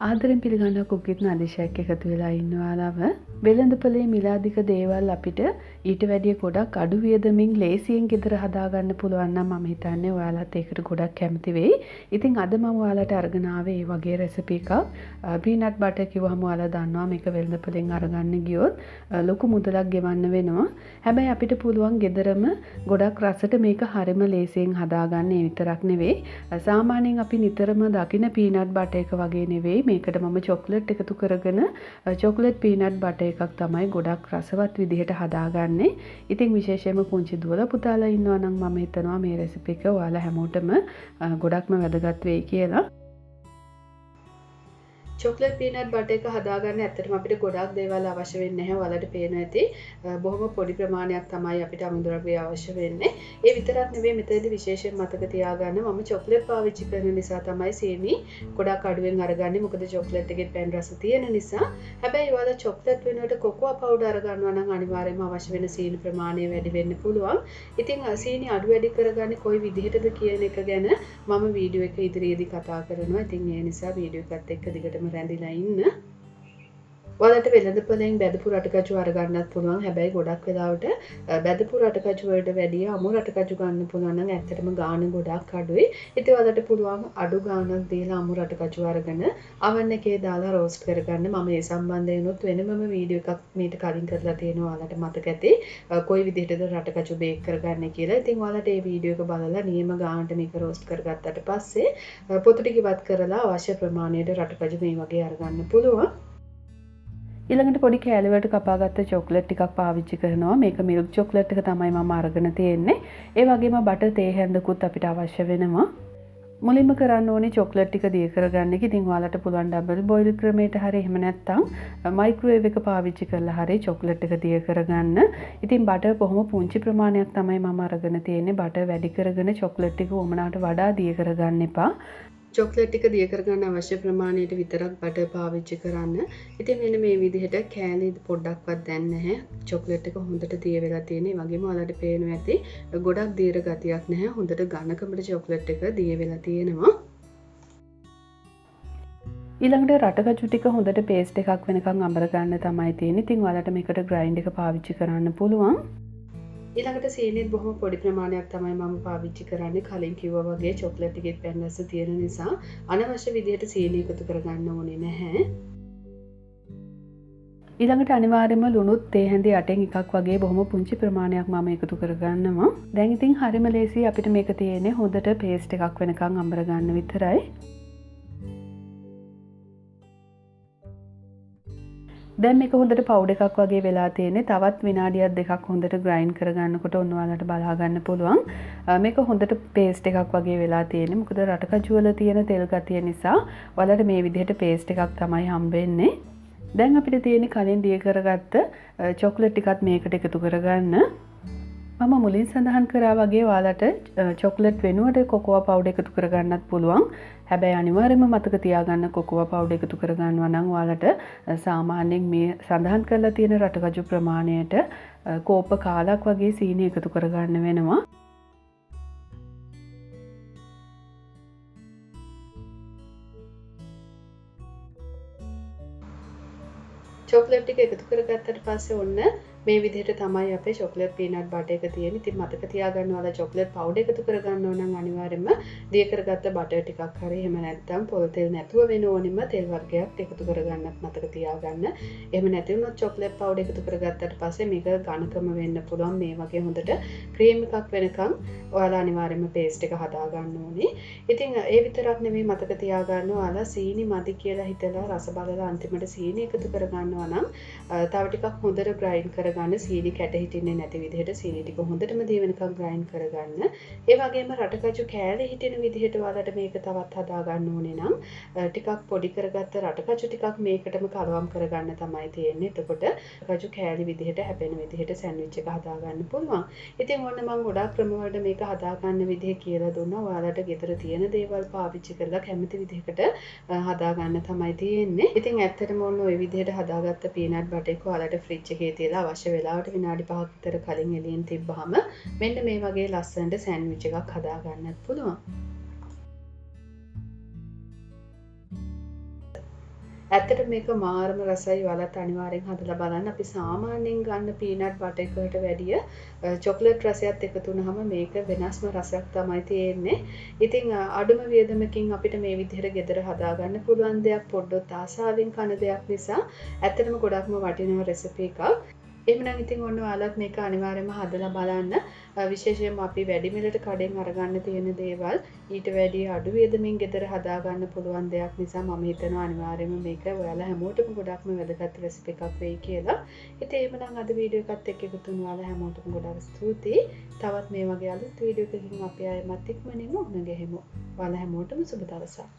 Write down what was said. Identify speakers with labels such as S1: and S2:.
S1: ආදරෙන් පිළිගන්නා කුක්කිත් නදිෂයක් එකතු වෙලා ඉන්නවාලව වෙළඳපොලේ මිලාදික දේවල් අපිට ඊට වැඩිය ගොඩක් අඩු වියදමින් ලේසියෙන් ගෙදර හදාගන්න පුළුවන් නම් මම හිතන්නේ ඔයාලත් ඒකට ගොඩක් කැමති වෙයි. ඉතින් අද මම ඔයාලට අරගෙන ආවේ මේ වගේ රෙසිපි එකක්. පීනට් බටර් කිව්වම ඔයාලා දන්නවා මේක වෙළඳපොලෙන් අරගන්න ගියොත් ලොකු මුදලක් ගෙවන්න වෙනවා. හැබැයි අපිට පුළුවන් ගෙදරම ගොඩක් රසට මේක හරිම ලේසියෙන් හදාගන්න. ඒ විතරක් නෙවෙයි. සාමාන්‍යයෙන් අපි නිතරම දකින පීනට් බටර් එක වගේ නෙවෙයි. මේකට මම චොක්ලට් එකතු කරගෙන චොක්ලට් පීනට් බටර් එකක් තමයි ගොඩක් රසවත් විදිහට හදාගන්නේ. ඉතින් විශේෂයෙන්ම පුංචි දුවලා පුතාලා ඉන්නවා නම් මම හිතනවා මේ රෙසිපි එක ඔයාලා හැමෝටම ගොඩක්ම වැදගත් වෙයි කියලා. චොක්ලට් පීනට් බටර් එක හදාගන්න ඇත්තටම අපිට ගොඩක් දේවල් අවශ්‍ය වෙන්නේ නැහැ. ඔයාලට පේනවා ඇති. බොහොම පොඩි ප්‍රමාණයක් තමයි අපිට අමුද්‍රව්‍ය අවශ්‍ය වෙන්නේ. ඒ විතරක් නෙවෙයි මෙතනදී විශේෂයෙන් මතක තියාගන්න මම චොක්ලට් පාවිච්චි කරන නිසා තමයි සීනි ගොඩක් අඩුවෙන් අරගන්නේ. මොකද චොක්ලට් එකේ පැන් රස තියෙන නිසා. හැබැයි ඔයාලා චොක්ලට් වෙනුවට කොකෝ පවුඩර් අරගන්නවා නම් අනිවාර්යයෙන්ම අවශ්‍ය වෙන සීනි ප්‍රමාණය වැඩි වෙන්න පුළුවන්. ඉතින් සීනි අඩු වැඩි කරගන්නේ කොයි විදිහටද කියන එක ගැන මම වීඩියෝ එක ඉදිරියේදී කතා කරනවා. ඉතින් ඒ නිසා වීඩියෝ එකත් එක්ක දිගටම රැඳිලා ඉන්න. ඔයාලට වෙළඳපොලෙන් බැදපු රටකජු අරගන්නත් පුළුවන්. හැබැයි ගොඩක් වෙලාවට බැදපු රටකජු වලට වැඩිය අමු රටකජු ගන්න පුළුවන් නම් ඇත්තටම ගාණ ගොඩක් අඩුයි. ඉතින් ඔයාලට පුළුවන් අඩු ගාණක් දීලා අමු රටකජු අරගෙන oven එකේ දාලා රෝස්ට් කරගන්න. මම ඒ සම්බන්ධයෙන් උත් වෙනමම වීඩියෝ එකක් මීට කලින් කරලා තියෙනවා. ඔයාලට මතක ඇති. කොයි විදිහටද රටකජු බේක් කරගන්නේ කියලා. ඉතින් ඔයාලට මේ වීඩියෝ එක බලලා නියම ගාණට මේක රෝස්ට් කරගත්තට පස්සේ පොතු ටික ඉවත් කරලා අවශ්‍ය ප්‍රමාණයට රටකජු මේ වගේ අරගන්න පුළුවන්. ඊළඟට පොඩි කෑලි වලට කපාගත්ත චොක්ලට් ටිකක් පාවිච්චි කරනවා. මේක මිල්ක් චොක්ලට් එක තමයි මම අරගෙන තියෙන්නේ. ඒ වගේම බටර් තේ හැන්දකුත් අපිට අවශ්‍ය වෙනවා. මුලින්ම කරන්න ඕනේ චොක්ලට් ටික දිය කරගන්න එක. ඉතින් ඔයාලට පුළුවන් ඩබල් බොයිල් ක්‍රමයට හරි එහෙම නැත්නම් මයික්‍රෝවේව් එක පාවිච්චි කරලා හරි චොක්ලට් එක දිය කරගන්න. ඉතින් බටර් බොහොම පුංචි ප්‍රමාණයක් තමයි මම අරගෙන තියෙන්නේ. බටර් වැඩි කරගෙන චොක්ලට් ටික වමනාට වඩා දිය කරගන්න එපා. චොක්ලට් ටික දිය කරගන්න අවශ්‍ය ප්‍රමාණයට විතරක් බටර් පාවිච්චි කරන්න. ඉතින් මෙන්න මේ විදිහට කෑලි පොඩ්ඩක්වත් දැන් නැහැ. චොක්ලට් එක හොඳට දිය වෙලා තියෙනවා. ඒ වගේම ඔයාලට පේනවා ඇති ගොඩක් දියර ගතියක් නැහැ. හොඳට ඝනකමට චොක්ලට් එක දිය වෙලා තියෙනවා. ඊළඟට රටකජු ටික හොඳට පේස්ට් එකක් වෙනකන් අඹර ගන්න තමයි තියෙන්නේ. ඉතින් ඔයාලට මේකට ග්‍රයින්ඩ් එක පාවිච්චි කරන්න පුළුවන්. ඊළඟට සීනිත් බොහොම පොඩි ප්‍රමාණයක් තමයි මම පාවිච්චි කරන්නේ. කලින් කිව්වා වගේ චොක්ලට් එකේ පැන් රස තියෙන නිසා අනවශ්‍ය විදිහට සීනි එකතු කරගන්න ඕනේ නැහැ. ඊළඟට අනිවාර්යයෙන්ම ලුණුත් තේ හැඳි 8න් එකක් වගේ බොහොම පුංචි ප්‍රමාණයක් මම එකතු කරගන්නවා. දැන් ඉතින් හරිම ලේසියි අපිට මේක තියෙන්නේ හොඳට පේස්ට් එකක් වෙනකන් අඹර ගන්න විතරයි. දැන් මේක හොඳට පවුඩර් එකක් වගේ වෙලා තියෙන්නේ. තවත් විනාඩියක් දෙකක් හොඳට ග්‍රයින්ඩ් කරගන්නකොට ඔන්න ඔයාලට බලා ගන්න පුළුවන්. මේක හොඳට පේස්ට් එකක් වගේ වෙලා තියෙන්නේ. මොකද රටකජු වල තියෙන තෙල් ගතිය නිසා ඔයාලට මේ විදිහට පේස්ට් එකක් තමයි හම්බෙන්නේ. දැන් අපිට තියෙන්නේ කලින් දිය කරගත්ත චොක්ලට් ටිකත් මේකට එකතු කරගන්න. මම මුලින් සඳහන් කරා වගේ ඔයාලට චොක්ලට් වෙනුවට කොකෝ පවුඩර් එකතු කරගන්නත් පුළුවන්. හැබැයි අනිවාර්යයෙන්ම මතක තියාගන්න කොකෝ පවුඩර් එකතු කරගන්නවා නම් ඔයාලට සාමාන්‍යයෙන් මේ සඳහන් කරලා තියෙන රටකජු ප්‍රමාණයට කෝප කාලක් වගේ සීනි එකතු කරගන්න වෙනවා. චොක්ලට් ටික එකතු කරගත්තට පස්සේ ඔන්න මේ විදිහට තමයි අපේ චොක්ලට් පීනට් බටර් එක තියෙන්නේ. ඉතින් මතක තියාගන්න ඔයාලා චොක්ලට් පවුඩර් එකතු කරගන්න ඕන නම් අනිවාර්යයෙන්ම දිය කරගත්ත බටර් ටිකක් හරි එහෙම නැත්නම් පොල් තෙල් නැතුව වෙන ඕනෙම තෙල් වර්ගයක් එකතු කරගන්නත් මතක තියාගන්න. එහෙම නැති වුණොත් චොක්ලට් පවුඩර් එකතු කරගත්තට පස්සේ මේක ඝනකම වෙන්න පුළුවන්. මේ වගේ හොඳට ක්‍රීම් එකක් වෙනකන් ඔයාලා අනිවාර්යයෙන්ම පේස්ට් එක හදා ගන්න ඕනේ. ඉතින් ඒ විතරක් නෙමෙයි මතක තියාගන්න ඔයාලා සීනි මදි කියලා හිතලා රස බලලා අන්තිමට සීනි එකතු කරගන්නවා නම් තව ටිකක් හොඳට ග්‍රයින්ඩ් කරගන්න. සීනි කැට හිටින්නේ නැති විදිහට සීනි ටික හොඳටම දිය වෙනකම් ග්‍රයින්ඩ් කරගන්න. ඒ වගේම රටකජු කෑලි හිටින විදිහට ඔයාලට මේක තවත් හදා ගන්න ඕනේ නම් ටිකක් පොඩි කරගත්ත රටකජු ටිකක් මේකටම කලවම් කරගන්න තමයි තියෙන්නේ. එතකොට රටකජු කෑලි විදිහට හැපෙන විදිහට සෑන්ඩ්විච් එක හදා ගන්න පුළුවන්. ඉතින් ඔන්න මම ගොඩාක් ක්‍රම වලට මේක හදා ගන්න විදිහ කියලා දුන්නා. ඔයාලට ගෙදර තියෙන දේවල් පාවිච්චි කරලා කැමති විදිහකට හදා ගන්න තමයි තියෙන්නේ. ඉතින් ඇත්තටම ඔන්න ওই විදිහට හදාගත්ත පීනට් බටර් එක ඔයාලට ෆ්‍රිජ් එකේ තියලා අවශ්‍ය වෙලාවට විනාඩි 5ක් විතර කලින් එළියෙන් තිබ්බහම මෙන්න මේ වගේ ලස්සනට සෑන්ඩ්විච් එකක් හදා ගන්නත් පුළුවන්. ඇත්තට මේක මාරම රසයි ඔයාලත් අනිවාර්යෙන් හදලා බලන්න. අපි සාමාන්‍යයෙන් ගන්න පීනට් බටර් එකකට වැඩිය චොක්ලට් රසයත් එකතු වුනහම මේක වෙනස්ම රසයක් තමයි තියෙන්නේ. ඉතින් අඩුම වියදමකින් අපිට මේ විදිහට ගෙදර හදාගන්න පුළුවන් දෙයක්, පොඩ්ඩොත් ආසාවෙන් කන දෙයක් නිසා ඇත්තටම ගොඩක්ම වටිනා රෙසිපි එකක්. එහෙමනම් ඉතින් ඔන්න ඔයාලත් මේක අනිවාර්යයෙන්ම හදලා බලන්න. විශේෂයෙන්ම අපි වැඩිමිලට කඩෙන් අරගන්න තියෙන දේවල් ඊට වැඩිය අඩු වියදමින් ගෙදර හදාගන්න පුළුවන් දෙයක් නිසා මම හිතනවා අනිවාර්යයෙන්ම මේක ඔයාලා හැමෝටම ගොඩක්ම වැදගත් රෙසිපි එකක් වෙයි කියලා. ඉතින් එහෙමනම් අද වීඩියෝ එකත් එක්ක එකතු වුණ ඔයාලා හැමෝටම ගොඩාක් ස්තුතියි. තවත් මේ වගේ අලුත් වීඩියෝ එකකින් අපි ආයෙමත් ඉක්මනින්ම මුණ ගැහෙමු. ඔයාලා හැමෝටම සුබ දවසක්.